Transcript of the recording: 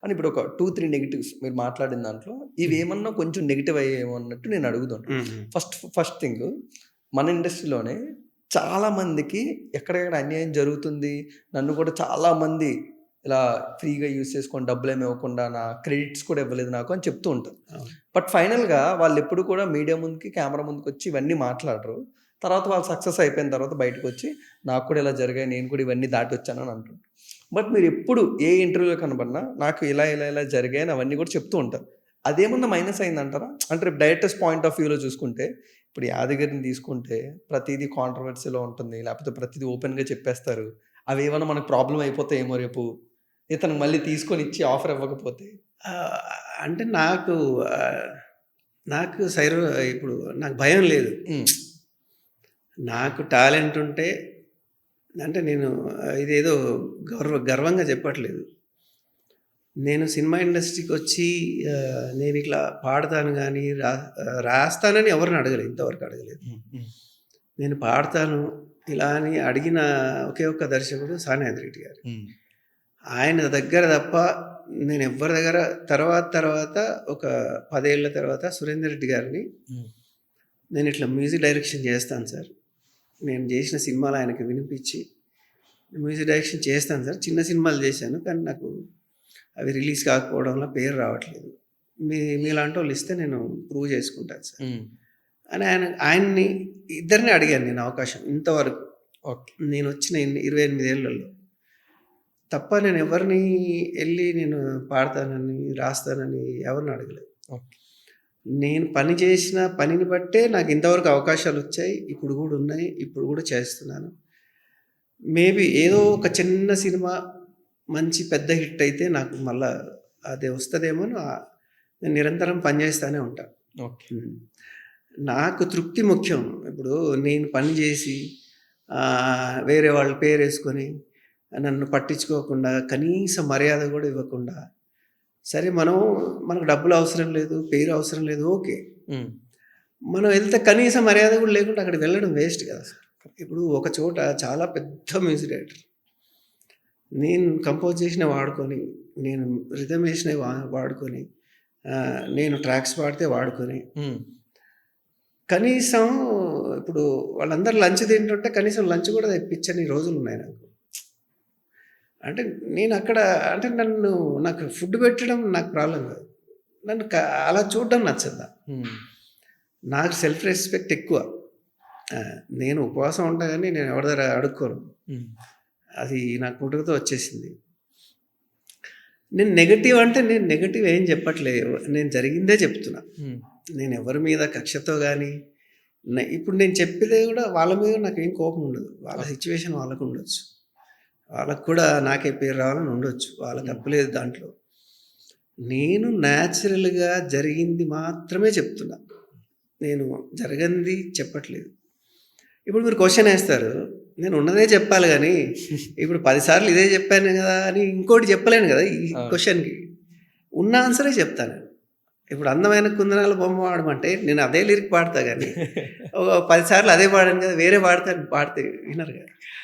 అని ఇప్పుడు ఒక 2, 3 నెగెటివ్స్ మీరు మాట్లాడిన దాంట్లో హ్మ్. ఇవేమన్నా కొంచెం నెగెటివ్ అయ్యేమో అన్నట్టు నేను అడుగుతాను. హ్మ్. హ్మ్. ఫస్ట్ థింగ్ మన ఇండస్ట్రీలోనే చాలా మందికి ఎక్కడెక్కడ అన్యాయం జరుగుతుంది. నన్ను కూడా చాలా మంది ఇలా ఫ్రీగా యూజ్ చేసుకొని డబ్బులేమి ఇవ్వకుండా నా క్రెడిట్స్ కూడా ఇవ్వలేదు నాకు అని చెప్తూ ఉంటారు. అవును. బట్ ఫైనల్‌గా వాళ్ళెప్పుడు కూడా మీడియా ముందుకి, కెమెరా ముందుకొచ్చి ఇవన్నీ మాట్లాడరు. తర్వాత వాళ్ళు సక్సెస్ అయిపోయిన తర్వాత బయటకొచ్చి నాకు కూడా ఇలా జరిగాయి. నేను కూడా ఇవన్నీ దాటొచ్చానని అంటుంటారు. బట్ మీరెప్పుడు ఏ ఇంటర్వ్యూలో కనపడినా నాకు ఇలా జరిగాయని అవన్నీ కూడా చెప్తూ ఉంటారు. అదేమన్నా మైనస్ అయిందంటారా? అంటే రేపు డైరెక్టర్స్ పాయింట్ ఆఫ్ వ్యూలో చూసుకుంటే, ఇప్పుడు యాదగిరిని తీసుకుంటే ప్రతీదీ కాంట్రోవర్సీ‌లో ఉంటుంది. లేకపోతే ప్రతీదీ ఓపెన్‌గా చెప్పేస్తారు. అవేమన్నా మనకు ప్రాబ్లమ్ అయిపోతాయేమో రేపు. ఇతనికి మళ్ళీ తీసుకొని ఇచ్చి ఆఫర్ ఇవ్వకపోతే. ఆహ్, అంటే ఆహ్, నాకు ఇప్పుడు నాకు భయం లేదు. హ్మ్. నాకు టాలెంట్ ఉంటే అంటే నేను ఇదేదో గర్వంగా చెప్పట్లేదు. నేను సినిమా ఇండస్ట్రీకొచ్చి నేనిట్లా పాడతాను గానీ, రాస్తానని ఎవరిని అడగలేదు. ఇంతవరకు అడగలేదు. హ్మ్. హ్మ్. నేను పాడతాను ఇలా అని అడిగిన ఒకే ఒక్క దర్శకుడు సానియాది రెడ్డి గారు. హ్మ్. ఆయన దగ్గర తప్ప నేనెవ్వరి దగ్గర తర్వాత ఒక 10 ఏళ్ల తర్వాత సురేందర్ రెడ్డి గారిని హ్మ్. నేనిట్లా మ్యూజిక్ డైరెక్షన్ చేస్తాను సార్. నేను చేసిన సినిమాలు ఆయనకి వినిపించి, మ్యూజిక్ డైరెక్షన్ చేస్తాను సార్. చిన్న సినిమాలు చేశాను. కానీ నాకు అవి రిలీజ్ కాకపోవడం వల్ల పేరు రావట్లేదు. మీలాంటోళ్ళు ఇస్తే నేను ప్రూవ్ చేసుకుంటాను సార్. హ్మ్. అని ఆయన్ని ఇద్దరిని అడిగాను నేను అవకాశం ఇంతవరకు. ఓకే. నేనొచ్చిన 28 ఏళ్లలో. తప్ప నేనెవరిని నేను పాడతానని, రాస్తానని ఎవరిని అడగలేదు. ఓకే. నేను పని చేసిన పనిని బట్టే నాకింతవరకు అవకాశాలొచ్చాయి. ఇప్పుడు గూడా ఉన్నాయి. ఇప్పుడు గూడా చేస్తున్నాను. మేబీ ఏదో ఒక చిన్న సినిమా మంచి పెద్ద హిట్ అయితే నాకు మళ్ళా అది వస్తదేమో అని నేను నిరంతరం పని చేస్తానే ఉంటా. ఓకే. హ్మ్. నాకు తృప్తి ముఖ్యం. ఇప్పుడు నేను పని జేసి వేరే వాళ్ళ పేరేసుకొని నన్ను పట్టించుకోకుండా, కనీస మర్యాద గూడా ఇవ్వకుండా, సరే మనకు డబ్బులు అవసరం లేదు, పేరు అవసరం లేదు ఓకే. హ్మ్. మనం ఎళ్తే కనీస మర్యాద గూడా లేకుండా అక్కడికి వెళ్ళడం వేస్ట్ కదా! ఇప్పుడు ఒక చోట చాలా పెద్ద మ్యూజిక్ డైరెక్టర్. నేను కంపోజ్ చేసినవి వాడుకొని, నేను రిథమ్ ఏసినవి వాడుకొని, నేను ట్రాక్స్ పాడితే వాడుకొని, హ్మ్. కనీసం ఇప్పుడు వాళ్ళందరూ లంచ్ తింటుంటే కనీసం లంచ్ గూడా తెప్పించని రోజులున్నాయి నాకు. అంటే నేనక్కడ అంటే నాకు ఫుడ్ పెట్టడం నాకు ప్రాబ్లమ్ కాదు. నన్ను అలా చూడడం నచ్చదు నాకు. హ్మ్. నాకు సెల్ఫ్ రెస్పెక్ట్ ఎక్కువ. నేను ఉపవాసం ఉంటా గానీ నేను ఎవరి దగ్గర అడుక్కోను. హ్మ్. అది నాకు పుట్టుకతో వచ్చేసింది. నేను నెగెటివ్ ఏం చెప్పట్లేదు. నేను జరిగిందే చెప్తున్నా. హ్మ్. నేను ఎవరి మీద కక్షతో గానీ, ఇప్పుడు నేను చెప్పేది గూడా వాళ్ళ మీద నాకేం కోపం ఉండదు. వాళ్ళ ఓకే. సిట్యుయేషన్ వాళ్ళకుండొచ్చు. వాళ్ళకి కూడా నాకే పేరు రావాలని ఉండొచ్చు. వాళ్ళ హ్మ్. తప్పు లేదు దాంట్లో. నేను న్యాచురల్‌గా జరిగింది మాత్రమే చెప్తున్నా. నేను జరగనిది చెప్పట్లేదు. ఇప్పుడు మీరు క్వెషన్ ఏస్తారు. నేను ఉన్నదే చెప్పాలి గానీ, ఇప్పుడు 10 సార్లు ఇదే చెప్పాను గదా! అని ఇంకోటి చెప్పలేను గదా! ఈ అవును. క్వెషన్‌కి. ఉన్న ఆన్సరే చెప్తాను. ఇప్పుడు అందమైన కుందనాల బొమ్మ పాడమంటే నేను అదే లిరిక్ పాడతా గానీ, ఓ 10 సార్లు అదే పాడాను గదా! వేరే పాడితే వినరు గదా!